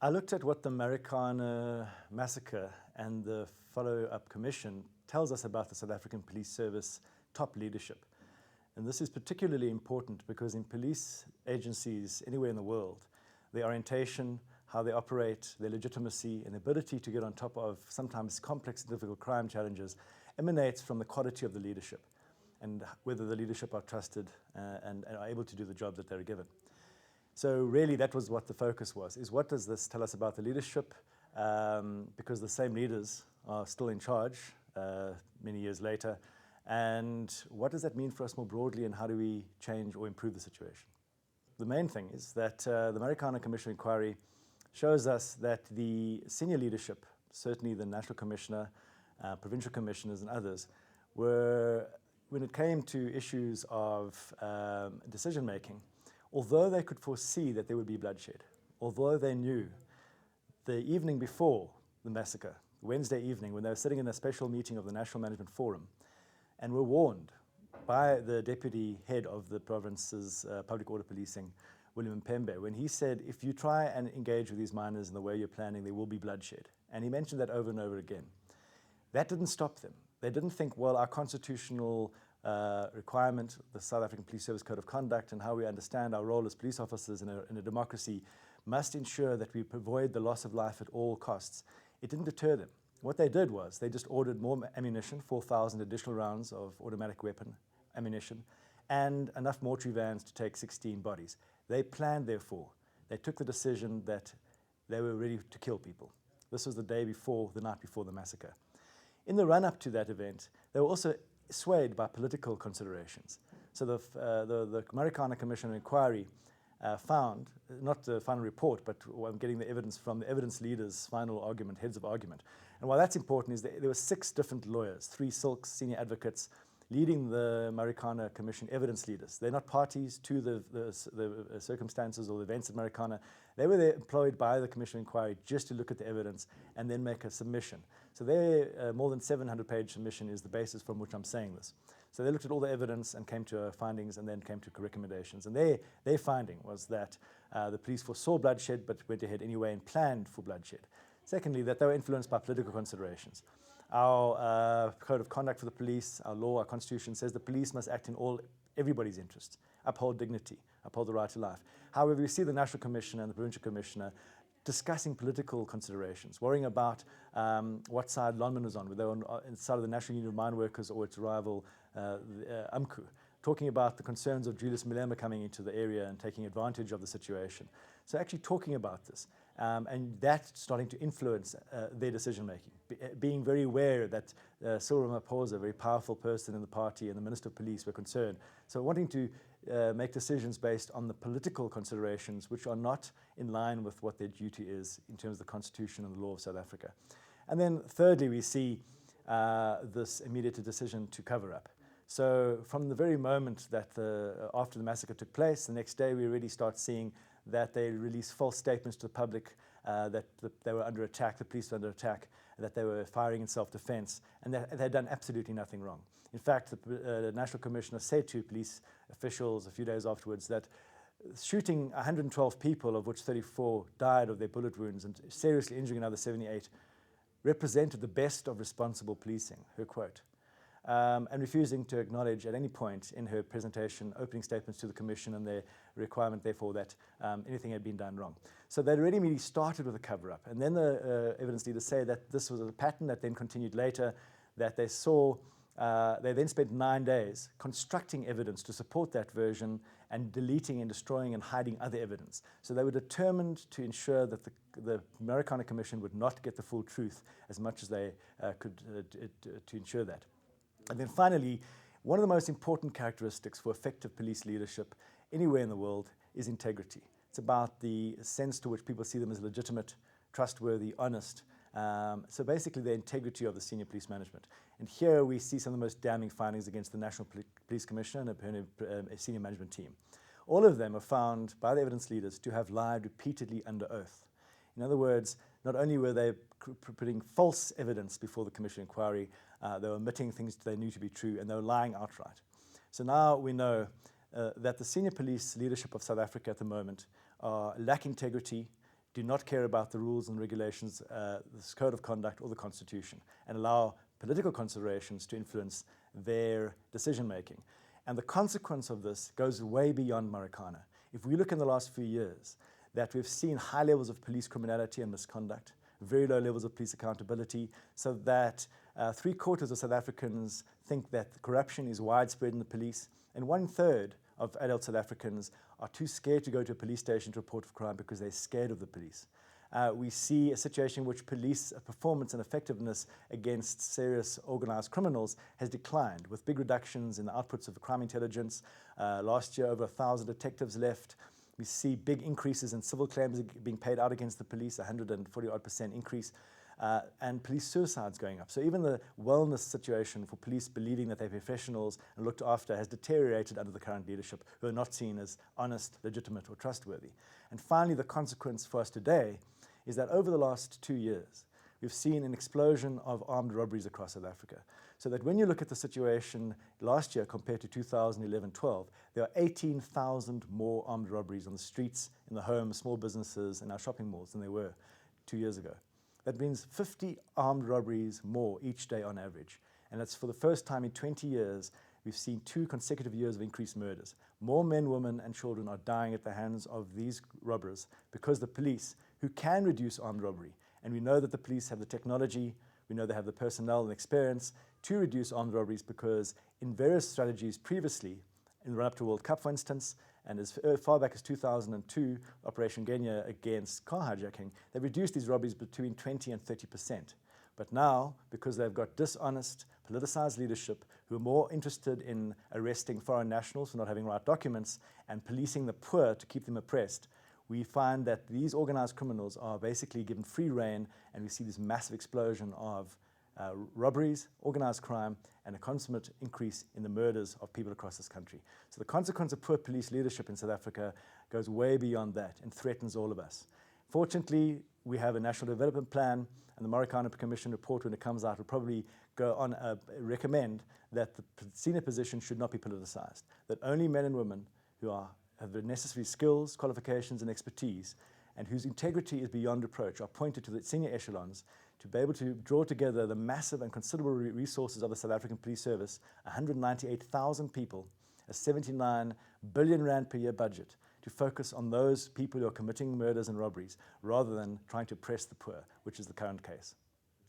I looked at what the Marikana massacre and the follow-up commission tells us about the South African Police Service top leadership. And this is particularly important because in police agencies anywhere in the world, the orientation, how they operate, their legitimacy, and the ability to get on top of sometimes complex and difficult crime challenges emanates from the quality of the leadership and whether the leadership are trusted and are able to do the job that they're given. So really that was what the focus was, is what does this tell us about the leadership? Because the same leaders are still in charge many years later. And what does that mean for us more broadly, and how do we change or improve the situation? The main thing is that the Marikana Commission inquiry shows us that the senior leadership, certainly the National Commissioner, provincial commissioners and others, were, when it came to issues of decision-making, although they could foresee that there would be bloodshed, although they knew the evening before the massacre, Wednesday evening, when they were sitting in a special meeting of the National Management Forum, and were warned by the deputy head of the province's public order policing, William Mpembe, when he said, if you try and engage with these miners in the way you're planning, there will be bloodshed. And he mentioned that over and over again. That didn't stop them. They didn't think, well, our constitutional requirement, the South African Police Service Code of Conduct, and how we understand our role as police officers in a democracy must ensure that we avoid the loss of life at all costs. It didn't deter them. What they did was they just ordered more ammunition, 4,000 additional rounds of automatic weapon ammunition, and enough mortuary vans to take 16 bodies. They planned, therefore, they took the decision that they were ready to kill people. This was the day before, the night before the massacre. In the run-up to that event, they were also swayed by political considerations. So the Marikana Commission inquiry found, not the final report, but I'm getting the evidence from the evidence leaders' final argument, heads of argument. And why that's important is that there were 6 different lawyers, 3 silks, senior advocates, leading the Marikana Commission evidence leaders. They're not parties to the circumstances or the events at Marikana. They were there employed by the Commission inquiry just to look at the evidence and then make a submission. So their more than 700-page submission is the basis from which I'm saying this. So they looked at all the evidence and came to findings and then came to recommendations. And their finding was that the police foresaw bloodshed but went ahead anyway and planned for bloodshed. Secondly, that they were influenced by political considerations. Our code of conduct for the police, our law, our constitution says the police must act in everybody's interests, uphold dignity, uphold the right to life. However, we see the National Commissioner and the Provincial Commissioner discussing political considerations, worrying about what side Lonmin was on, whether they were on the side of the National Union of Mine Workers or its rival, UMCU, talking about the concerns of Julius Malema coming into the area and taking advantage of the situation. So actually talking about this, and that starting to influence their decision-making, being very aware that Cyril Ramaphosa, a very powerful person in the party, and the Minister of Police were concerned. So wanting to make decisions based on the political considerations which are not in line with what their duty is in terms of the Constitution and the law of South Africa. And then thirdly, we see this immediate decision to cover up. So from the very moment that after the massacre took place, the next day we already start seeing that they released false statements to the public that they were under attack, the police were under attack, that they were firing in self-defense, and that they had done absolutely nothing wrong. In fact, the National Commissioner said to police officials a few days afterwards that shooting 112 people, of which 34 died of their bullet wounds, and seriously injuring another 78, represented the best of responsible policing, her quote. And refusing to acknowledge at any point in her presentation, opening statements to the Commission and their requirement, therefore, that anything had been done wrong. So they'd already immediately started with a cover-up. And then the evidence leaders say that this was a pattern that then continued later, that they saw, they then spent 9 days constructing evidence to support that version and deleting and destroying and hiding other evidence. So they were determined to ensure that the Marikana Commission would not get the full truth as much as they could to ensure that. And then finally, one of the most important characteristics for effective police leadership anywhere in the world is integrity. It's about the sense to which people see them as legitimate, trustworthy, honest. So basically the integrity of the senior police management. And here we see some of the most damning findings against the National Police Commissioner and a senior management team. All of them are found by the evidence leaders to have lied repeatedly under oath. In other words, not only were they putting false evidence before the Commission inquiry, they were omitting things they knew to be true, and they were lying outright. So now we know that the senior police leadership of South Africa at the moment lack integrity, do not care about the rules and regulations, this code of conduct or the constitution, and allow political considerations to influence their decision making. And the consequence of this goes way beyond Marikana. If we look in the last few years, that we've seen high levels of police criminality and misconduct, very low levels of police accountability, so that 3/4 of South Africans think that corruption is widespread in the police, and 1/3 of adult South Africans are too scared to go to a police station to report crime because they're scared of the police. We see a situation in which police performance and effectiveness against serious organized criminals has declined, with big reductions in the outputs of crime intelligence. Last year, over 1,000 detectives left. We see big increases in civil claims being paid out against the police, 140% increase, and police suicides going up. So even the wellness situation for police believing that they're professionals and looked after has deteriorated under the current leadership, who are not seen as honest, legitimate, or trustworthy. And finally, the consequence for us today is that over the last 2 years, we've seen an explosion of armed robberies across South Africa. So that when you look at the situation last year compared to 2011-12, there are 18,000 more armed robberies on the streets, in the homes, small businesses, and our shopping malls than there were 2 years ago. That means 50 armed robberies more each day on average. And that's for the first time in 20 years, we've seen 2 consecutive years of increased murders. More men, women, and children are dying at the hands of these robbers because the police, who can reduce armed robbery, and we know that the police have the technology, we know they have the personnel and experience to reduce armed robberies, because in various strategies previously, in the run-up to World Cup, for instance, and as far back as 2002, Operation Genya against car hijacking, they've reduced these robberies between 20 and 30%. But now, because they've got dishonest, politicized leadership who are more interested in arresting foreign nationals for not having right documents and policing the poor to keep them oppressed, we find that these organized criminals are basically given free rein, and we see this massive explosion of robberies, organized crime, and a consummate increase in the murders of people across this country. So the consequence of poor police leadership in South Africa goes way beyond that and threatens all of us. Fortunately, we have a national development plan, and the Marikana Commission report, when it comes out, will probably go on recommend that the senior position should not be politicized, that only men and women who have the necessary skills, qualifications, and expertise, and whose integrity is beyond reproach, are appointed to the senior echelons to be able to draw together the massive and considerable resources of the South African Police Service, 198,000 people, a 79 billion rand per year budget, to focus on those people who are committing murders and robberies, rather than trying to oppress the poor, which is the current case.